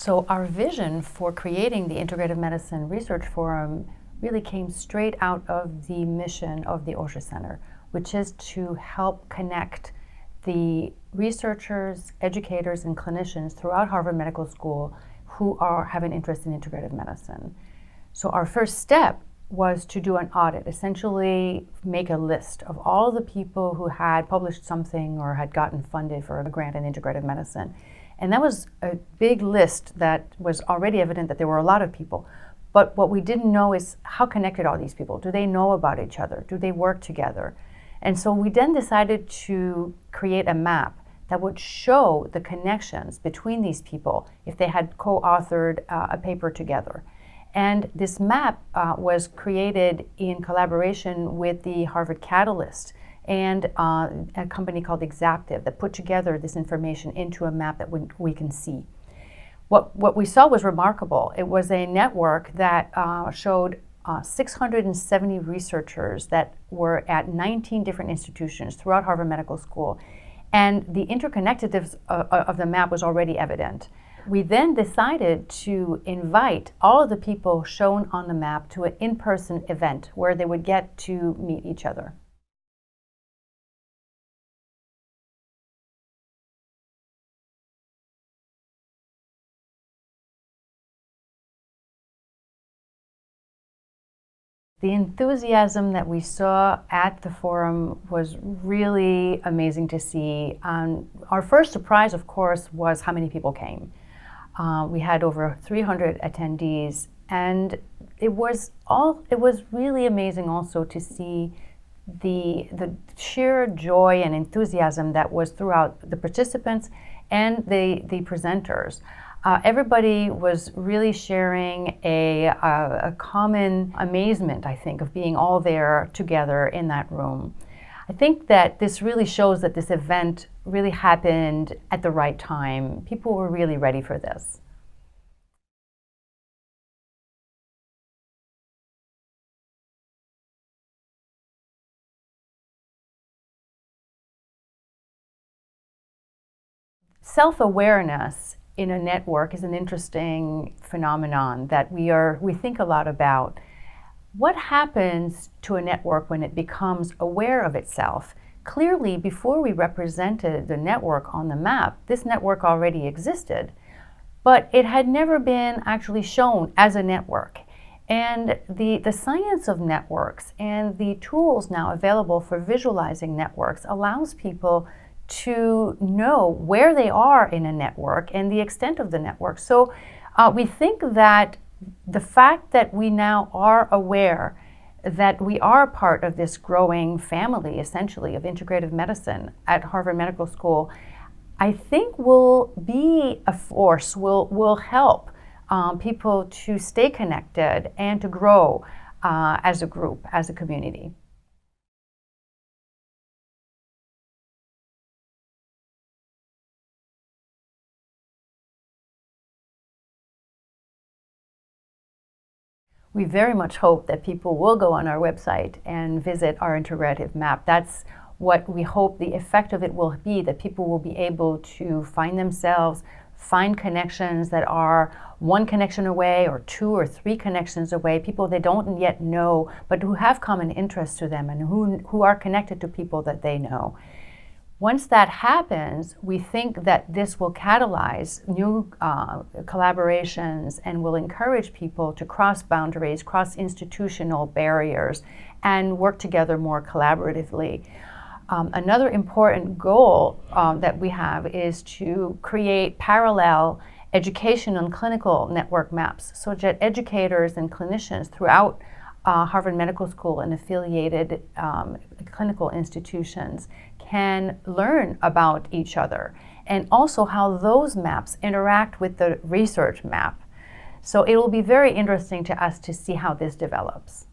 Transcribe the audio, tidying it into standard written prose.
So our vision for creating the Integrative Medicine Research Forum really came straight out of the mission of the Osher Center, which is to help connect the researchers, educators, and clinicians throughout Harvard Medical School who have an interest in integrative medicine. So our first step was to do an audit, essentially make a list of all the people who had published something or had gotten funded for a grant in integrative medicine. And that was a big list that was already evident that there were a lot of people. But what we didn't know is how connected are these people? Do they know about each other? Do they work together? And so we then decided to create a map that would show the connections between these people if they had co-authored a paper together. And this map was created in collaboration with the Harvard Catalyst and a company called Exaptive that put together this information into a map that we can see. What we saw was remarkable. It was a network that showed 670 researchers that were at 19 different institutions throughout Harvard Medical School. And the interconnectedness of the map was already evident. We then decided to invite all of the people shown on the map to an in-person event where they would get to meet each other. The enthusiasm that we saw at the forum was really amazing to see. Our first surprise, of course, was how many people came. We had over 300 attendees, and it was really amazing also to see the sheer joy and enthusiasm that was throughout the participants and the presenters. Everybody was really sharing a common amazement, I think, of being all there together in that room. I think that this really shows that this event really happened at the right time. People were really ready for this. Self-awareness in a network is an interesting phenomenon that we think a lot about. What happens to a network when it becomes aware of itself? Clearly, before we represented the network on the map, this network already existed, but it had never been actually shown as a network. And the science of networks and the tools now available for visualizing networks allows people to know where they are in a network and the extent of the network. So we think that the fact that we now are aware that we are part of this growing family, essentially, of integrative medicine at Harvard Medical School, I think will be a force, will help people to stay connected and to grow as a group, as a community. We very much hope that people will go on our website and visit our integrative map. That's what we hope the effect of it will be, that people will be able to find themselves, find connections that are one connection away or 2 or 3 connections away, people they don't yet know, but who have common interests to them and who are connected to people that they know. Once that happens, we think that this will catalyze new collaborations and will encourage people to cross boundaries, cross institutional barriers, and work together more collaboratively. Another important goal that we have is to create parallel education and clinical network maps so that educators and clinicians throughout Harvard Medical School and affiliated clinical institutions can learn about each other and also how those maps interact with the research map. So it will be very interesting to us to see how this develops.